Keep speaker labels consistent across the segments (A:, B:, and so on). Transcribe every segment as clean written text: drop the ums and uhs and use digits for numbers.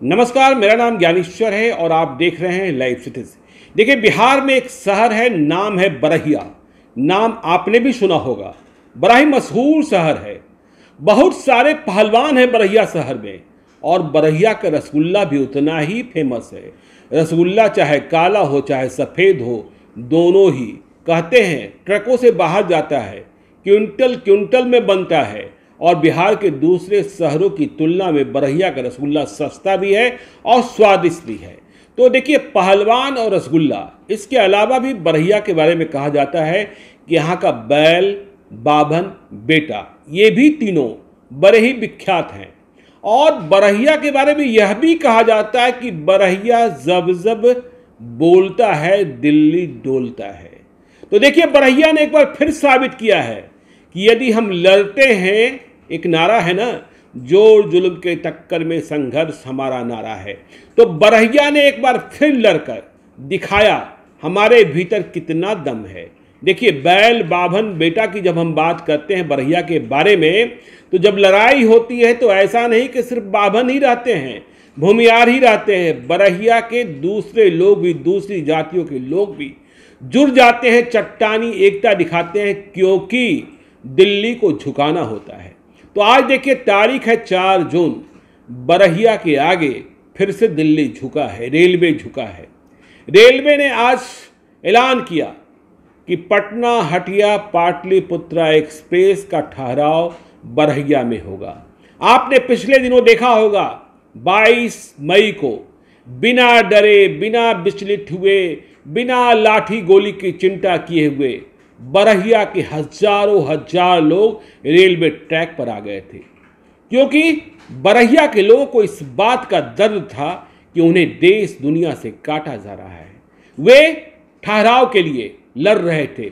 A: नमस्कार, मेरा नाम ज्ञानेश्वर है और आप देख रहे हैं लाइव सिटीज। देखिए, बिहार में एक शहर है, नाम है बरहिया। नाम आपने भी सुना होगा। बड़ा ही मशहूर शहर है। बहुत सारे पहलवान हैं बरहिया शहर में और बरहिया का रसगुल्ला भी उतना ही फेमस है। रसगुल्ला चाहे काला हो चाहे सफ़ेद हो, दोनों ही कहते हैं ट्रकों से बाहर जाता है, क्विंटल क्विंटल में बनता है और बिहार के दूसरे शहरों की तुलना में बरहिया का रसगुल्ला सस्ता भी है और स्वादिष्ट भी है। तो देखिए, पहलवान और रसगुल्ला, इसके अलावा भी बरहिया के बारे में कहा जाता है कि यहाँ का बैल, बाभन, बेटा, ये भी तीनों बड़े ही विख्यात हैं। और बरहिया के बारे में यह भी कहा जाता है कि बरहिया जब जब बोलता है दिल्ली डोलता है। तो देखिए, बरहिया ने एक बार फिर साबित किया है कि यदि हम लड़ते हैं, एक नारा है ना, जोर जुल्म के टक्कर में संघर्ष हमारा नारा है। तो बरहिया ने एक बार फिर लड़कर दिखाया हमारे भीतर कितना दम है। देखिए, बैल, बाभन, बेटा की जब हम बात करते हैं बरहिया के बारे में, तो जब लड़ाई होती है तो ऐसा नहीं कि सिर्फ बाभन ही रहते हैं, भूमियार ही रहते हैं। बरहिया के दूसरे लोग भी, दूसरी जातियों के लोग भी जुड़ जाते हैं, चट्टानी एकता दिखाते हैं, क्योंकि दिल्ली को झुकाना होता है। तो आज देखिए, तारीख है 4 जून। बरहिया के आगे फिर से दिल्ली झुका है, रेलवे झुका है। रेलवे ने आज ऐलान किया कि पटना हटिया पाटलिपुत्रा एक्सप्रेस का ठहराव बरहिया में होगा। आपने पिछले दिनों देखा होगा, 22 मई को बिना डरे, बिना विचलित हुए, बिना लाठी गोली की चिंता किए हुए बरहिया के हजारों हजार लोग रेलवे ट्रैक पर आ गए थे, क्योंकि बरहिया के लोगों को इस बात का दर्द था कि उन्हें देश दुनिया से काटा जा रहा है। वे ठहराव के लिए लड़ रहे थे,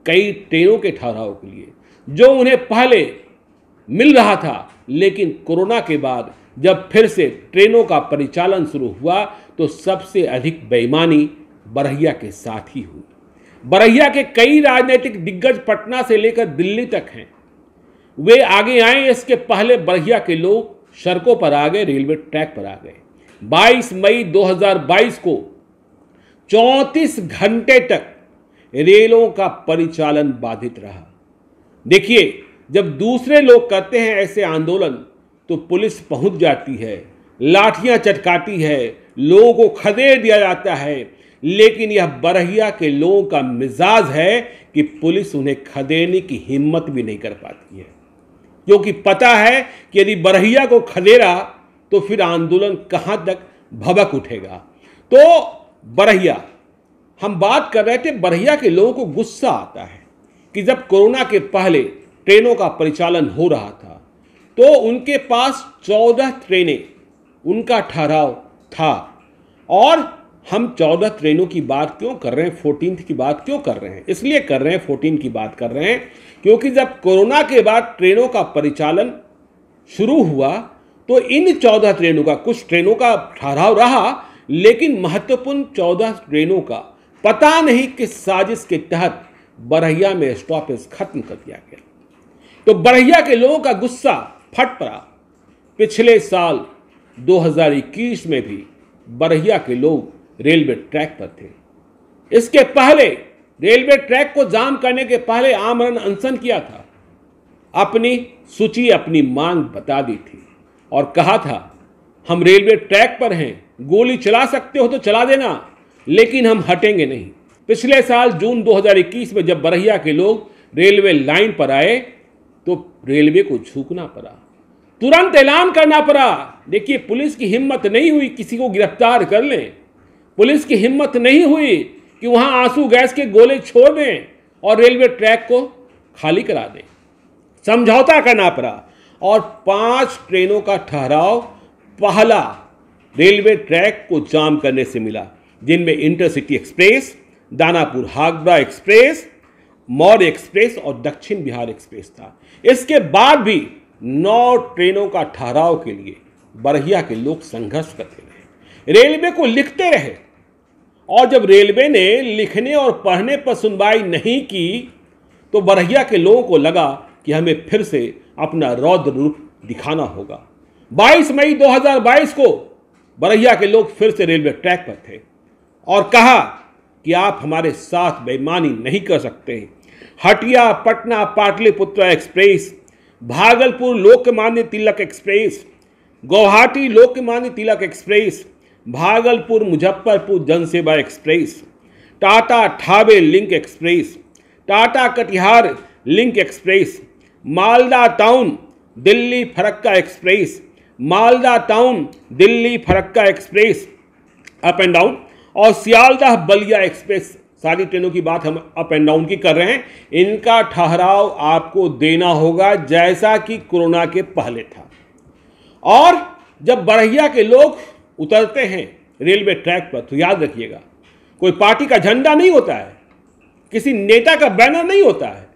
A: कई ट्रेनों के ठहराव के लिए, जो उन्हें पहले मिल रहा था। लेकिन कोरोना के बाद जब फिर से ट्रेनों का परिचालन शुरू हुआ तो सबसे अधिक बेईमानी बरहिया के साथ ही हुई। बरहिया के कई राजनीतिक दिग्गज पटना से लेकर दिल्ली तक हैं, वे आगे आए। इसके पहले बरहिया के लोग सड़कों पर आ गए, रेलवे ट्रैक पर आ गए। 22 मई 2022 को 34 घंटे तक रेलों का परिचालन बाधित रहा। देखिए, जब दूसरे लोग करते हैं ऐसे आंदोलन तो पुलिस पहुंच जाती है, लाठियां चटकाती है, लोगों को खदेड़ दिया जाता है। लेकिन यह बरहिया के लोगों का मिजाज है कि पुलिस उन्हें खदेड़ने की हिम्मत भी नहीं कर पाती है, क्योंकि पता है कि यदि बरहिया को खदेड़ा तो फिर आंदोलन कहां तक भभक उठेगा। तो बरहिया, हम बात कर रहे थे, बरहिया के लोगों को गुस्सा आता है कि जब कोरोना के पहले ट्रेनों का परिचालन हो रहा था तो उनके पास 14 ट्रेनें, उनका ठहराव था। और हम 14 ट्रेनों की बात क्यों कर रहे हैं, 14th की बात क्यों कर रहे हैं? इसलिए कर रहे हैं, 14 की बात कर रहे हैं, क्योंकि जब कोरोना के बाद ट्रेनों का परिचालन शुरू हुआ तो इन 14 ट्रेनों का, कुछ ट्रेनों का ठहराव रहा, लेकिन महत्वपूर्ण 14 ट्रेनों का पता नहीं किस साजिश के तहत बरहिया में स्टॉपेज खत्म कर दिया गया। तो बरहिया के लोगों का गुस्सा फट पड़ा। पिछले साल 2021 में भी बरहिया के लोग रेलवे ट्रैक पर थे। इसके पहले रेलवे ट्रैक को जाम करने के पहले आमरण अनशन किया था, अपनी सूची, अपनी मांग बता दी थी और कहा था, हम रेलवे ट्रैक पर हैं, गोली चला सकते हो तो चला देना, लेकिन हम हटेंगे नहीं। पिछले साल जून 2021 में जब बरहिया के लोग रेलवे लाइन पर आए तो रेलवे को झुकना पड़ा, तुरंत ऐलान करना पड़ा। देखिए, पुलिस की हिम्मत नहीं हुई किसी को गिरफ्तार कर लें, पुलिस की हिम्मत नहीं हुई कि वहां आंसू गैस के गोले छोड़ दें और रेलवे ट्रैक को खाली करा दें। समझौता करना पड़ा और 5 ट्रेनों का ठहराव पहला रेलवे ट्रैक को जाम करने से मिला, जिनमें intercity express, Danapur Howrah express, Maurya express और दक्षिण बिहार एक्सप्रेस था। इसके बाद भी 9 ट्रेनों का ठहराव के लिए बरहिया के लोग संघर्ष करते रहे, रेलवे को लिखते रहे। और जब रेलवे ने लिखने और पढ़ने पर सुनवाई नहीं की तो बरहिया के लोगों को लगा कि हमें फिर से अपना रौद्र रूप दिखाना होगा। 22 मई 2022 को बरहिया के लोग फिर से रेलवे ट्रैक पर थे और कहा कि आप हमारे साथ बेईमानी नहीं कर सकते। Hatia Patna Pataliputra express, Bhagalpur Lokmanya Tilak express, Guwahati Lokmanya Tilak express, Bhagalpur Muzaffarpur Jansewa express, Tata Thawe link express, Tata Katihar link express, Malda town Delhi Farakka express, Malda town Delhi Farakka express up and down, और सियालदाह बलिया एक्सप्रेस, सारी ट्रेनों की बात हम अप एंड डाउन की कर रहे हैं। इनका ठहराव आपको देना होगा जैसा कि कोरोना के पहले था। और जब बरहिया के लोग उतरते हैं रेलवे ट्रैक पर तो याद रखिएगा, कोई पार्टी का झंडा नहीं होता है, किसी नेता का बैनर नहीं होता है,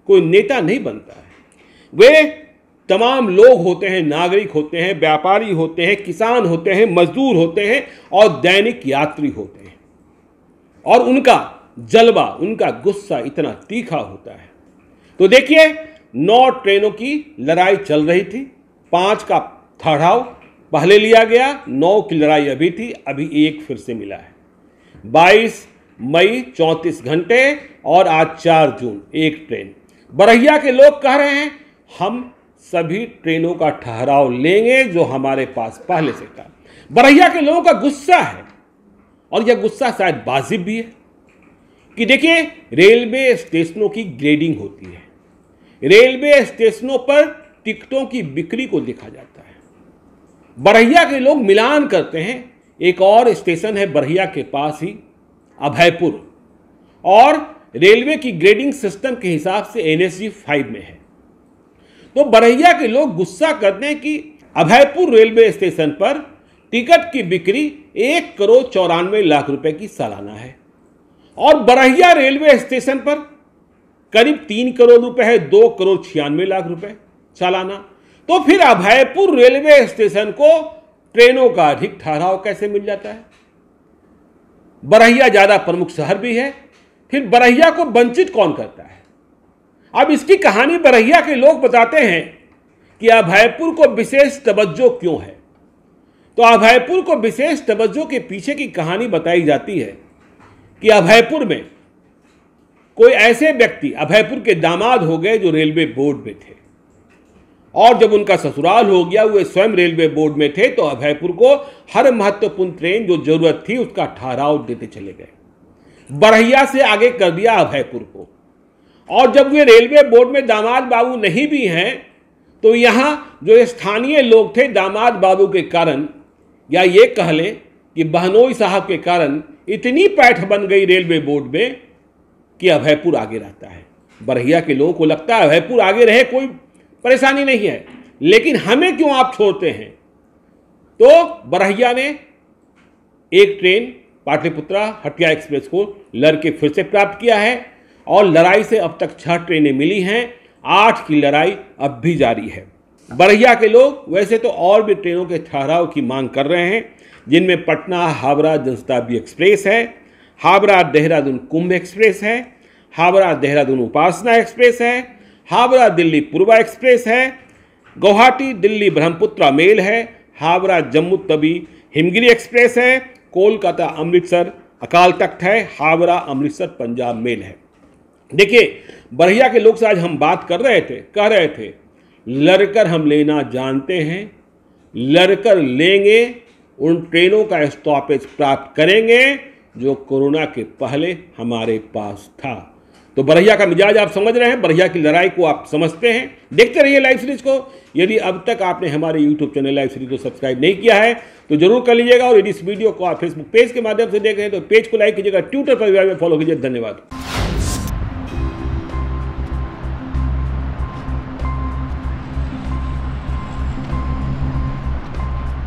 A: कोई नेता नहीं बनता है। वे तमाम लोग होते हैं, नागरिक होते हैं, व्यापारी होते हैं, किसान होते हैं, मजदूर होते हैं और दैनिक यात्री होते हैं। और उनका जलवा, उनका गुस्सा इतना तीखा होता है। तो देखिए, 9 ट्रेनों की लड़ाई चल रही थी, 5 का ठहराव पहले लिया गया, 9 की लड़ाई अभी थी, अभी 1 फिर से मिला है। 22 मई 34 घंटे और आज 4 जून 1 ट्रेन। बरहिया के लोग कह रहे हैं हम सभी ट्रेनों का ठहराव लेंगे जो हमारे पास पहले से था। बरहिया के लोगों का गुस्सा है और यह गुस्सा शायद वाजिब भी है कि देखिए, रेलवे स्टेशनों की ग्रेडिंग होती है, रेलवे स्टेशनों पर टिकटों की बिक्री को देखा जाता है। बरहिया के लोग मिलान करते हैं, एक और स्टेशन है बरहिया के पास ही, अभयपुर, और रेलवे की ग्रेडिंग सिस्टम के हिसाब से NSG 5 में है। तो बरहिया के लोग गुस्सा करते हैं कि अभयपुर रेलवे स्टेशन पर टिकट की बिक्री 1,94,00,000 रुपए की सालाना है और बरहिया रेलवे स्टेशन पर करीब 3 करोड़ रुपए है, 2,96,00,000 रुपए सालाना। तो फिर अभयपुर रेलवे स्टेशन को ट्रेनों का अधिक ठहराव कैसे मिल जाता है? बरहिया ज्यादा प्रमुख शहर भी है, फिर बरहिया को वंचित कौन करता है? अब इसकी कहानी बरहिया के लोग बताते हैं कि अभयपुर को विशेष तवज्जो क्यों है। तो अभयपुर को विशेष तवज्जो के पीछे की कहानी बताई जाती है कि अभयपुर में कोई ऐसे व्यक्ति अभयपुर के दामाद हो गए जो रेलवे बोर्ड में थे, और जब उनका ससुराल हो गया, वे स्वयं रेलवे बोर्ड में थे, तो अभयपुर को हर महत्वपूर्ण ट्रेन जो जरूरत थी उसका ठहराव देते चले गए। बरहिया से आगे कर दिया अभयपुर को। और जब वे रेलवे बोर्ड में दामाद बाबू नहीं भी हैं, तो यहाँ जो स्थानीय लोग थे दामाद बाबू के कारण, या ये कह लें कि बहनोई साहब के कारण, इतनी पैठ बन गई रेलवे बोर्ड में कि अभयपुर आगे रहता है। बरहिया के लोगों को लगता है अभयपुर आगे रहे, कोई परेशानी नहीं है, लेकिन हमें क्यों आप छोड़ते हैं? तो बरहिया ने एक ट्रेन पाटलिपुत्रा हटिया एक्सप्रेस को लड़के फिर से प्राप्त किया है और लड़ाई से अब तक 6 ट्रेनें मिली हैं, 8 की लड़ाई अब भी जारी है। बरहिया के लोग वैसे तो और भी ट्रेनों के ठहराव की मांग कर रहे हैं, जिनमें पटना हावड़ा जनशताब्दी एक्सप्रेस है, हावड़ा देहरादून कुंभ एक्सप्रेस है, हावड़ा देहरादून उपासना एक्सप्रेस है, हावड़ा दिल्ली पूर्वा एक्सप्रेस है, गुवाहाटी दिल्ली ब्रह्मपुत्रा मेल है, हावड़ा जम्मू तवी हिमगिरी एक्सप्रेस है, कोलकाता अमृतसर अकाल तख्त है, हावड़ा अमृतसर पंजाब मेल है। देखिए, बरहिया के लोग से आज हम बात कर रहे थे, कह रहे थे लड़कर हम लेना जानते हैं, लड़कर लेंगे, उन ट्रेनों का स्टॉपेज प्राप्त करेंगे जो कोरोना के पहले हमारे पास था। तो बरहिया का मिजाज आप समझ रहे हैं, बरहिया की लड़ाई को आप समझते हैं। देखते रहिए लाइव सीरीज को। यदि अब तक आपने हमारे यूट्यूब चैनल लाइव सीरीज को सब्सक्राइब नहीं किया है तो जरूर कर लीजिएगा, और यदि इस वीडियो को आप फेसबुक पेज के माध्यम से देख रहे हैं तो पेज को लाइक कीजिएगा, ट्विटर पर भी फॉलो कीजिए। धन्यवाद।